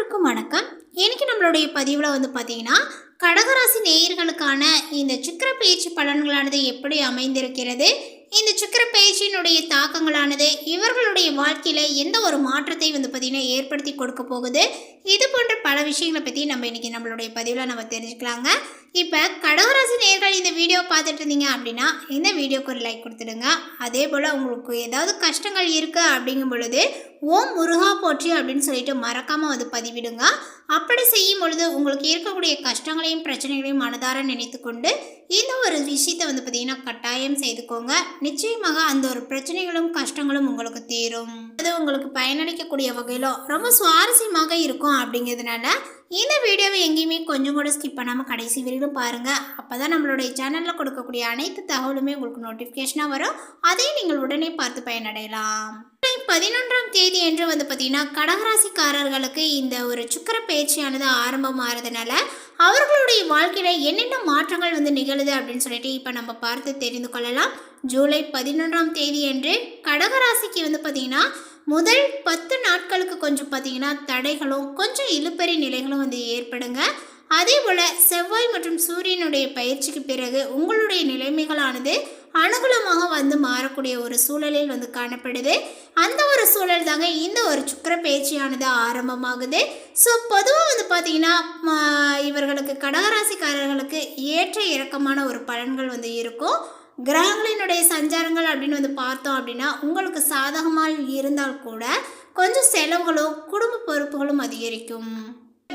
அனைவருக்கும் வணக்கம். இன்னைக்கு நம்மளுடைய பதிவில் பார்த்தீங்கன்னா கடகராசி நேயர்களுக்கான இந்த சுக்கிர பயிற்சி பலன்களானது எப்படி அமைந்திருக்கிறது, இந்த சுக்கிர பயிற்சியினுடைய தாக்கங்களானது இவர்களுடைய வாழ்க்கையில் எந்த ஒரு மாற்றத்தை பார்த்தீங்கன்னா ஏற்படுத்தி கொடுக்க போகுது, இது போன்ற பல விஷயங்களை பற்றி நம்ம இன்னைக்கு நம்மளுடைய பதிவில் நம்ம தெரிஞ்சுக்கலாங்க. இப்போ கடகராசி நேயர்கள் இந்த வீடியோ பார்த்துட்டு இருந்தீங்க அப்படின்னா இந்த வீடியோக்கு ஒரு லைக் கொடுத்துடுங்க. அதே போல் உங்களுக்கு ஏதாவது கஷ்டங்கள் இருக்குது அப்படிங்கும் பொழுது ஓம் முருகா போற்றி அப்படின்னு சொல்லிட்டு மறக்காமல் பதிவிடுங்க. அப்படி செய்யும் பொழுது உங்களுக்கு இருக்கக்கூடிய கஷ்டங்களையும் பிரச்சனைகளையும் மனதார நினைத்து கொண்டு இந்த ஒரு விஷயத்தை பார்த்தீங்கன்னா கட்டாயம் செய்துக்கோங்க. நிச்சயமாக அந்த ஒரு பிரச்சனைகளும் கஷ்டங்களும் உங்களுக்கு தீரும். அது உங்களுக்கு பயனளிக்கக்கூடிய வகையில் ரொம்ப சுவாரஸ்யமாக இருக்கும். அப்படிங்கிறதுனால இந்த வீடியோவை எங்கேயுமே கொஞ்சம் கூட ஸ்கிப் பண்ணாமல் கடைசி வரைக்கும் பாருங்கள். அப்போ தான் நம்மளுடைய சேனலில் கொடுக்கக்கூடிய அனைத்து தகவலுமே உங்களுக்கு நோட்டிஃபிகேஷனாக வரும். அதையும் நீங்கள் உடனே பார்த்து பயனடையலாம். 11ஆம் தேதி என்று பார்த்தீங்கன்னா கடகராசிக்காரர்களுக்கு இந்த ஒரு சுக்கிர பயிற்சியானது ஆரம்பமாகிறதுனால அவர்களுடைய வாழ்க்கையில் என்னென்ன மாற்றங்கள் நிகழுது அப்படின்னு சொல்லிட்டு இப்போ நம்ம பார்த்து தெரிந்து கொள்ளலாம். ஜூலை 11ஆம் தேதி என்று கடகராசிக்கு பார்த்தீங்கன்னா முதல் 10 நாட்களுக்கு கொஞ்சம் பார்த்தீங்கன்னா தடைகளும் கொஞ்சம் இழுபறி நிலைகளும் ஏற்படுங்க. அதே போல் செவ்வாய் மற்றும் சூரியனுடைய பயிற்சிக்கு பிறகு உங்களுடைய நிலைமைகளானது அனுகூலமாக மாறக்கூடிய ஒரு சூழலில் காணப்படுது. அந்த ஒரு சூழல் தாங்க இந்த ஒரு சுக்கிர பயிற்சியானது ஆரம்பமாகுது. ஸோ பொதுவாக பார்த்தீங்கன்னா இவர்களுக்கு கடகராசிக்காரர்களுக்கு ஏற்ற இறக்கமான ஒரு பலன்கள் இருக்கும். கிரகங்களினுடைய சஞ்சாரங்கள் அப்படின்னு பார்த்தோம் அப்படின்னா உங்களுக்கு சாதகமாக இருந்தால் கூட கொஞ்சம் செலவுகளும் குடும்ப பொறுப்புகளும் அதிகரிக்கும்.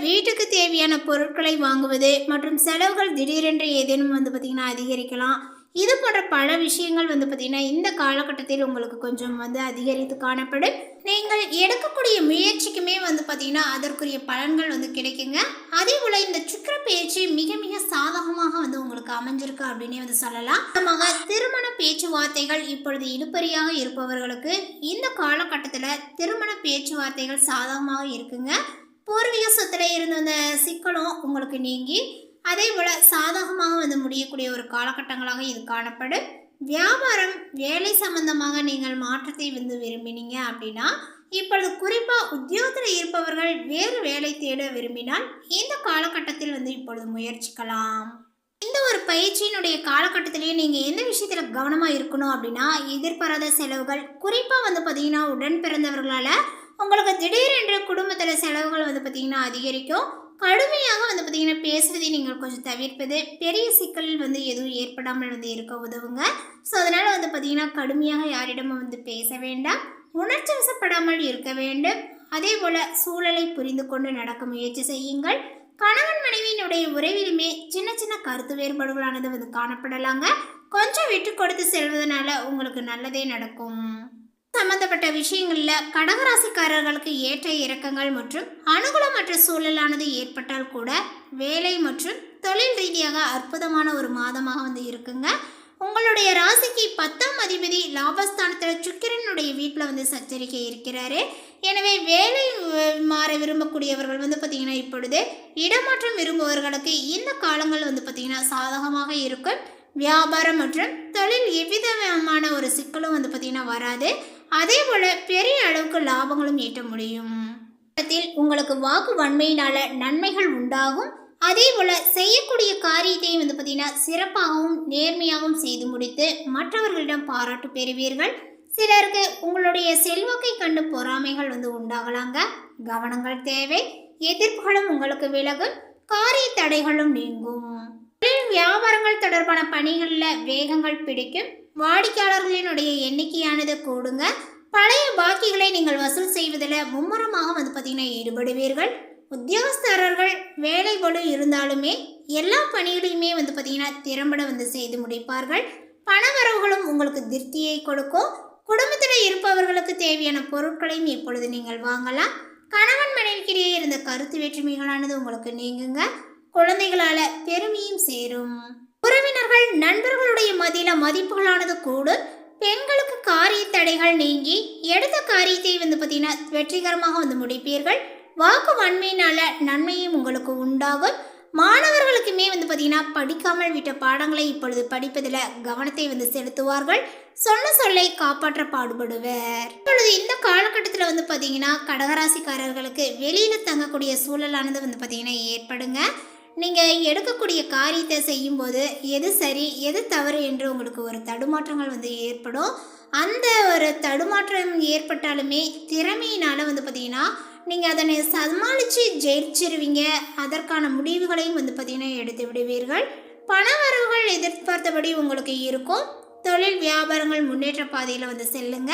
வீட்டுக்கு தேவையான பொருட்களை வாங்குவது மற்றும் செலவுகள் திடீரென்று ஏதேனும் பார்த்திங்கன்னா அதிகரிக்கலாம். இது போன்ற பல விஷயங்கள் பார்த்திங்கன்னா இந்த காலகட்டத்தில் உங்களுக்கு கொஞ்சம் அதிகரித்து காணப்படும். நீங்கள் எடுக்கக்கூடிய முயற்சிக்குமே பார்த்திங்கன்னா அதற்குரிய பலன்கள் கிடைக்குங்க. அதே போல் இந்த சுக்கிர பயிற்சி மிக மிக சாதகமாக உங்களுக்கு அமைஞ்சிருக்கு அப்படின்னே சொல்லலாம். திருமண பேச்சுவார்த்தைகள் இப்பொழுது இழுபறியாக இருப்பவர்களுக்கு இந்த காலகட்டத்தில் திருமண பேச்சுவார்த்தைகள் சாதகமாக இருக்குங்க. பூர்வீக சொத்துல இருந்த அந்த சிக்கலும் உங்களுக்கு நீங்கி அதே போல் சாதகமாக முடியக்கூடிய ஒரு காலகட்டங்களாக இது காணப்படும். வியாபாரம் வேலை சம்பந்தமாக நீங்கள் மாற்றத்தை விரும்பினீங்க அப்படின்னா இப்பொழுது குறிப்பாக உத்தியோகத்தில் இருப்பவர்கள் வேறு வேலை தேட விரும்பினால் இந்த காலகட்டத்தில் இப்பொழுது முயற்சிக்கலாம். இந்த ஒரு பயிற்சியினுடைய காலகட்டத்திலேயே நீங்கள் எந்த விஷயத்தில் கவனமாக இருக்கணும் அப்படின்னா எதிர்பாராத செலவுகள் குறிப்பாக பார்த்தீங்கன்னா உடன் பிறந்தவர்களால் உங்களுக்கு திடீரென்று குடும்பத்தில் செலவுகள் பார்த்தீங்கன்னா அதிகரிக்கும். கடுமையாக பார்த்தீங்கன்னா பேசுவதை நீங்கள் கொஞ்சம் தவிர்ப்பது பெரிய சிக்கலில் எதுவும் ஏற்படாமல் இருக்க உதவுங்க. ஸோ அதனால் பார்த்தீங்கன்னா கடுமையாக யாரிடமும் பேச வேண்டாம், உணர்ச்சி வசப்படாமல் இருக்க வேண்டும். அதே போல் சூழலை புரிந்து கொண்டு நடக்க முயற்சி செய்யுங்கள். கணவன் மனைவியினுடைய உறவிலுமே சின்ன சின்ன கருத்து வேறுபாடுகளானது காணப்படலாங்க. கொஞ்சம் விட்டு கொடுத்து செல்வதனால உங்களுக்கு நல்லதே நடக்கும். சம்பந்தப்பட்ட விஷயங்களில் கடகராசிக்காரர்களுக்கு ஏற்ற இறக்கங்கள் மற்றும் அனுகூலமற்ற சூழலானது ஏற்பட்டால் கூட வேலை மற்றும் தொழில் ரீதியாக அற்புதமான ஒரு மாதமாக இருக்குங்க. உங்களுடைய ராசிக்கு 10ஆம் அதிபதி லாபஸ்தானத்தில் சுக்கிரனுடைய வீட்டில் சச்சரிக்கை இருக்கிறாரு. எனவே வேலை மாற விரும்பக்கூடியவர்கள் பார்த்தீங்கன்னா இப்பொழுது இடமாற்றம் விரும்புபவர்களுக்கு இந்த காலங்கள் பார்த்தீங்கன்னா சாதகமாக இருக்கும். வியாபாரம் மற்றும் தொழில் எவ்விதமான ஒரு சிக்கலும் பார்த்தீங்கன்னா வராது. அதே போல் பெரிய அளவுக்கு லாபங்களும் ஈட்ட முடியும். உங்களுக்கு வாக்கு வன்மையினால நன்மைகள் உண்டாகும். அதே போல் செய்யக்கூடிய காரியத்தையும் பார்த்தீங்கன்னா சிறப்பாகவும் நேர்மையாகவும் செய்து முடித்து மற்றவர்களிடம் பாராட்டு பெறுவீர்கள். சிலருக்கு உங்களுடைய செல்வாக்கை கண்டு பொறாமைகள் உண்டாகலாங்க. கவனங்கள் தேவை. எதிர்ப்புகளும் உங்களுக்கு விலகும். காரிய தடைகளும் நீங்கும். வியாபாரங்கள் தொடர்பான பணிகளில் வேகங்கள் பிடிக்கும். வாடிக்கையாளர்களினுடைய எண்ணிக்கையானது கூடுங்க. பழைய பாக்கிகளை நீங்கள் வசூல் செய்வதில் மும்முரமாக பார்த்தீங்கன்னா ஈடுபடுவீர்கள். உத்தியோகஸ்தரர்கள் வேலை பளு இருந்தாலுமே எல்லா பணிகளையுமே பார்த்தீங்கன்னா திறம்பட செய்து முடிப்பார்கள். பணவரவுகளும் உங்களுக்கு திருப்தியை கொடுக்கும். குடும்பத்தில் இருப்பவர்களுக்கு தேவையான பொருட்களையும் இப்பொழுது நீங்கள் வாங்கலாம். கணவன் மனைவிக்கிடையே இருந்த கருத்து வேற்றுமைகளானது உங்களுக்கு நீங்குங்க. குழந்தைகளால பெருமையும் சேரும். உறவினர்கள் நண்பர்களுடைய மதியில மதிப்புகளானது கூடும். பெண்களுக்கு காரிய தடைகள் நீங்கி எடுத்த காரியத்தை பார்த்தீங்கன்னா வெற்றிகரமாக முடிப்பீர்கள். வாக்கு வன்மையினால நன்மையும் உங்களுக்கு உண்டாகும். மாணவர்களுக்குமே வந்து பார்த்தீங்கன்னா படிக்காமல் விட்ட பாடங்களை இப்பொழுது படிப்பதில் கவனத்தை வந்து செலுத்துவார்கள். சொன்ன சொல்லை காப்பாற்ற பாடுபடுவர். இப்பொழுது இந்த காலகட்டத்தில் வந்து பார்த்தீங்கன்னா கடகராசிக்காரர்களுக்கு வெளியில் தங்கக்கூடிய சூழலானது வந்து பார்த்தீங்கன்னா ஏற்படுங்க. நீங்கள் எடுக்கக்கூடிய காரியத்தை செய்யும்போது எது சரி எது தவறு என்று உங்களுக்கு ஒரு தடுமாற்றங்கள் வந்து ஏற்படும். அந்த ஒரு தடுமாற்றம் ஏற்பட்டாலுமே திறமையினால் வந்து பார்த்தீங்கன்னா நீங்கள் அதனை சமாளித்து ஜெயிச்சிருவீங்க. அதற்கான முடிவுகளையும் வந்து பார்த்தீங்கன்னா எடுத்து விடுவீர்கள். பண வரவுகள் எதிர்பார்த்தபடி உங்களுக்கு இருக்கும். தொழில் வியாபாரங்கள் முன்னேற்ற பாதையில் வந்து செல்லுங்க.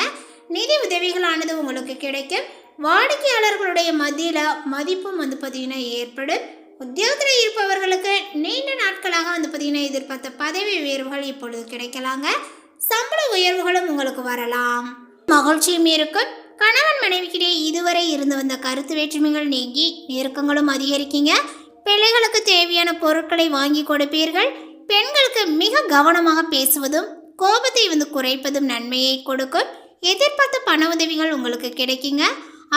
நிதி உதவிகளானது உங்களுக்கு கிடைக்கும். வாடிக்கையாளர்களுடைய மத்தியில் மதிப்பும் வந்து பார்த்தீங்கன்னா ஏற்படும். உத்தியோகத்தில் இருப்பவர்களுக்கு நீண்ட நாட்களாக வந்து பார்த்தீங்கன்னா எதிர்பார்த்த பதவி உயர்வுகள் இப்பொழுது கிடைக்கலாங்க. சம்பள உயர்வுகளும் உங்களுக்கு வரலாம். மகிழ்ச்சியும் இருக்கும். கணவன் மனைவிக்கிடையே இதுவரை இருந்து வந்த கருத்து வேற்றுமைகள் நீங்கி நெருக்கங்களும் அதிகரிக்கீங்க. பிள்ளைகளுக்கு தேவையான பொருட்களை வாங்கி கொடுப்பீர்கள். பெண்களுக்கு மிக கவனமாக பேசுவதும் கோபத்தை வந்து குறைப்பதும் நன்மையை கொடுக்கும். எதிர்பார்த்த பண உதவிகள் உங்களுக்கு கிடைக்குங்க.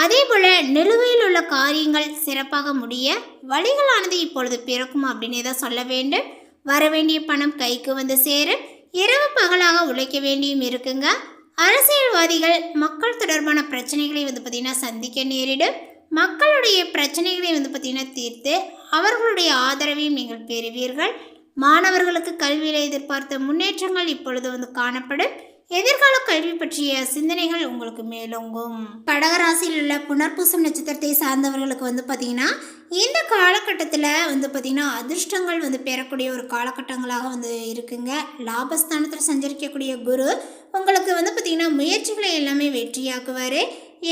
அதே போல் நிலுவையில் உள்ள காரியங்கள் சிறப்பாக முடிய வழிகளானது இப்பொழுது பிறக்கும் அப்படின்னே தான் சொல்ல வேண்டும். வரவேண்டிய பணம் கைக்கு வந்து சேரும். இரவு பகலாக உழைக்க வேண்டியும் இருக்குங்க. அரசியல்வாதிகள் மக்கள் தொடர்பான பிரச்சனைகளை வந்து பார்த்திங்கன்னா சந்திக்க நேரிடும். மக்களுடைய பிரச்சனைகளை வந்து பார்த்திங்கன்னா தீர்த்து அவர்களுடைய ஆதரவையும் நீங்கள் பெறுவீர்கள். மாணவர்களுக்கு கல்வியில் எதிர்பார்த்த முன்னேற்றங்கள் இப்பொழுது வந்து காணப்படும். எதிர்கால கல்வி பற்றிய சிந்தனைகள் உங்களுக்கு மேலோங்கும். கடகராசியில் உள்ள புனர்பூசம் நட்சத்திரத்தை சார்ந்தவர்களுக்கு வந்து பார்த்திங்கன்னா இந்த காலகட்டத்தில் வந்து பார்த்திங்கன்னா அதிர்ஷ்டங்கள் வந்து பெறக்கூடிய ஒரு காலகட்டங்களாக வந்து இருக்குங்க. லாபஸ்தானத்தில் சஞ்சரிக்கக்கூடிய குரு உங்களுக்கு வந்து பார்த்திங்கன்னா முயற்சிகளை எல்லாமே வெற்றியாக்குவார்.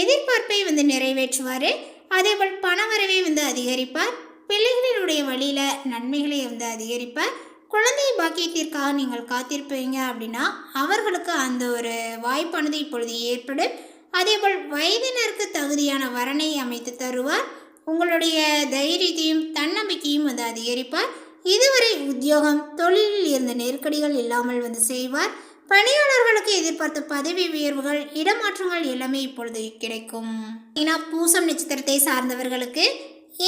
எதிர்பார்ப்பை வந்து நிறைவேற்றுவார். அதேபோல் பணவரவை வந்து அதிகரிப்பார். பிள்ளைகளினுடைய வழியில் நன்மைகளை வந்து அதிகரிப்பார். குழந்தை பாக்கியத்திற்காக நீங்கள் காத்திருப்பீங்க அப்படின்னா அவர்களுக்கு அந்த ஒரு வாய்ப்பானது இப்பொழுது ஏற்படும். அதேபோல் வயதினருக்கு தகுதியான வரனை அமைத்து தருவார். உங்களுடைய தைரியத்தையும் தன்னம்பிக்கையும் வந்து அதிகரிப்பார். இதுவரை உத்தியோகம் தொழிலில் இருந்த நெருக்கடிகள் இல்லாமல் வந்து செய்வார். பணியாளர்களுக்கு எதிர்பார்த்த பதவி உயர்வுகள் இடமாற்றங்கள் எல்லாமே இப்பொழுது கிடைக்கும். ஏன்னா பூசம் நட்சத்திரத்தை சார்ந்தவர்களுக்கு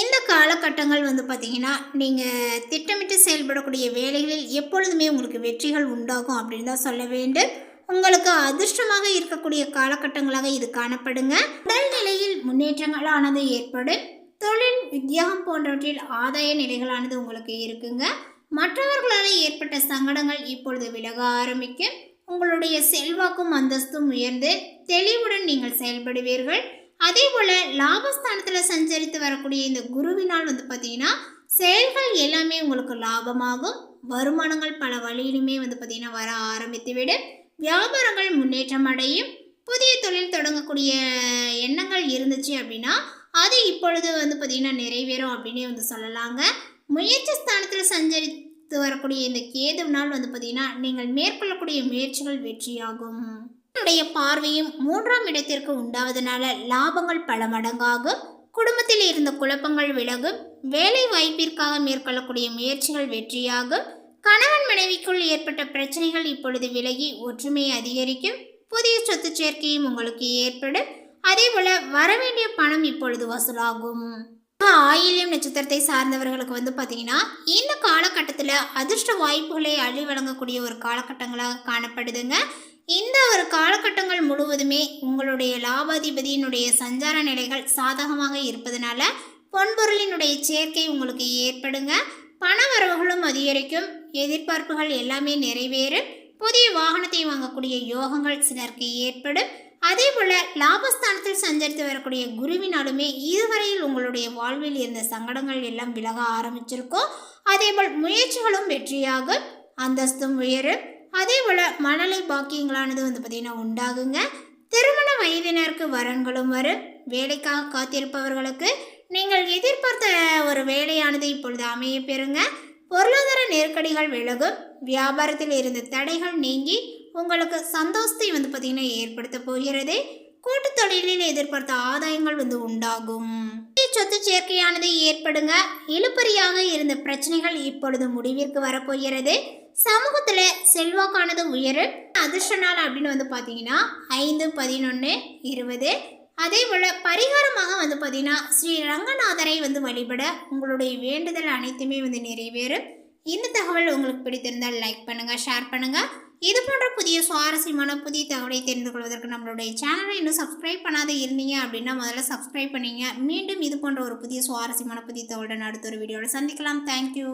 இந்த காலகட்டங்கள் வந்து பார்த்திங்கன்னா நீங்கள் திட்டமிட்டு செயல்படக்கூடிய வேலைகளில் எப்பொழுதுமே உங்களுக்கு வெற்றிகள் உண்டாகும் அப்படின்னு தான் சொல்ல வேண்டும். உங்களுக்கு அதிர்ஷ்டமாக இருக்கக்கூடிய காலகட்டங்களாக இது காணப்படுங்க. உடல் நிலையில் முன்னேற்றங்களானது ஏற்படும். தொழில் உத்தியோகம் போன்றவற்றில் ஆதாய நிலைகளானது உங்களுக்கு இருக்குங்க. மற்றவர்களால் ஏற்பட்ட சங்கடங்கள் இப்பொழுது விலக ஆரம்பிக்கும். உங்களுடைய செல்வாக்கும் அந்தஸ்தும் உயர்ந்து தெளிவுடன் நீங்கள் செயல்படுவீர்கள். அதே போல் லாபஸ்தானத்தில் சஞ்சரித்து வரக்கூடிய இந்த குருவினால் வந்து பார்த்தீங்கன்னா செயல்கள் எல்லாமே உங்களுக்கு லாபமாகும். வருமானங்கள் பல வழியிலுமே வந்து பார்த்தீங்கன்னா வர ஆரம்பித்துவிடும். வியாபாரங்கள் முன்னேற்றம் அடையும். புதிய தொழில் தொடங்கக்கூடிய எண்ணங்கள் இருந்துச்சு அப்படின்னா அது இப்பொழுது வந்து பார்த்தீங்கன்னா நிறைவேறும் அப்படின்னே வந்து சொல்லலாங்க. முயற்சி ஸ்தானத்தில் சஞ்சரித்து வரக்கூடிய இந்த கேதுவினால் வந்து பார்த்தீங்கன்னா நீங்கள் மேற்கொள்ளக்கூடிய முயற்சிகள் வெற்றியாகும். பார்வையும் 3ஆம் இடத்திற்கு உண்டாவதனால லாபங்கள் பல மடங்காகும். குடும்பத்தில் இருந்த குழப்பங்கள் விலகும். வேலை வாய்ப்பிற்காக மேற்கொள்ளக்கூடிய முயற்சிகள் வெற்றியாகும். கணவன் மனைவிக்குள் ஏற்பட்ட பிரச்சனைகள் இப்பொழுது விலகி ஒற்றுமை அதிகரிக்கும். புதிய சொத்து சேர்க்கையும் உங்களுக்கு ஏற்படும். அதே போல வரவேண்டிய பணம் இப்பொழுது வசூலாகும். ஆயில்யம் நட்சத்திரத்தை சார்ந்தவர்களுக்கு வந்து பார்த்தீங்கன்னா இந்த காலகட்டத்தில் அதிர்ஷ்ட வாய்ப்புகளை அள்ளி வழங்கக்கூடிய ஒரு காலகட்டங்களாக காணப்படுதுங்க. இந்த ஒரு காலகட்டங்கள் முழுவதுமே உங்களுடைய லாபாதிபதியினுடைய சஞ்சார நிலைகள் சாதகமாக இருப்பதனால பொன்பொருளினுடைய சேர்க்கை உங்களுக்கு ஏற்படுங்க. பண வரவுகளும் அதிகரிக்கும். எதிர்பார்ப்புகள் எல்லாமே நிறைவேறும். புதிய வாகனத்தை வாங்கக்கூடிய யோகங்கள் சிலருக்கு ஏற்படும். அதே போல் லாபஸ்தானத்தில் சஞ்சரித்து வரக்கூடிய குருவினாலுமே இதுவரையில் உங்களுடைய வாழ்வில் இருந்த சங்கடங்கள் எல்லாம் விலக ஆரம்பிச்சிருக்கும். அதேபோல் முயற்சிகளும் வெற்றியாகும். அந்தஸ்தும் உயரும். அதே போல் மணலை பாக்கியங்களானது வந்து பார்த்திங்கன்னா உண்டாகுங்க. திருமண வயதினருக்கு வரன்களும் வரும். வேலைக்காக காத்திருப்பவர்களுக்கு நீங்கள் எதிர்பார்த்த ஒரு வேலையானது இப்பொழுது அமைய பெறுங்க. பொருளாதார நெருக்கடிகள் விலகும். வியாபாரத்தில் இருந்த தடைகள் நீங்கி உங்களுக்கு சந்தோஷத்தை வந்து பார்த்திங்கன்னா ஏற்படுத்த போகிறது. கூட்டு தொழிலில் எதிர்பார்த்த ஆதாயங்கள் வந்து உண்டாகும். சொத்து சேர்க்கையானது ஏற்படுங்க. இழுபறியாக இருந்த பிரச்சனைகள் இப்பொழுது முடிவிற்கு வரப்போகிறது. சமூகத்தில் செல்வாக்கானது உயரும். அதிர்ஷ்ட நாள் அப்படின்னு வந்து பார்த்தீங்கன்னா 5, 11, 20. அதே போல் பரிகாரமாக வந்து பார்த்தீங்கன்னா ஸ்ரீ ரங்கநாதரை வந்து வழிபட உங்களுடைய வேண்டுதல் அனைத்துமே வந்து நிறைவேறும். இந்த தகவல் உங்களுக்கு பிடித்திருந்தால் லைக் பண்ணுங்கள், ஷேர் பண்ணுங்கள். இது போன்ற புதிய சுவாரஸ்யமான புதிய தகவலை தெரிந்து கொள்வதற்கு நம்மளுடைய சேனலை இன்னும் சப்ஸ்கிரைப் பண்ணாத இருந்தீங்க அப்படின்னா முதல்ல சப்ஸ்கிரைப் பண்ணிங்க. மீண்டும் இது போன்ற ஒரு புதிய சுவாரஸ்யமான புதிய தகவலுடன் அடுத்த ஒரு வீடியோவில் சந்திக்கலாம். தேங்க்யூ.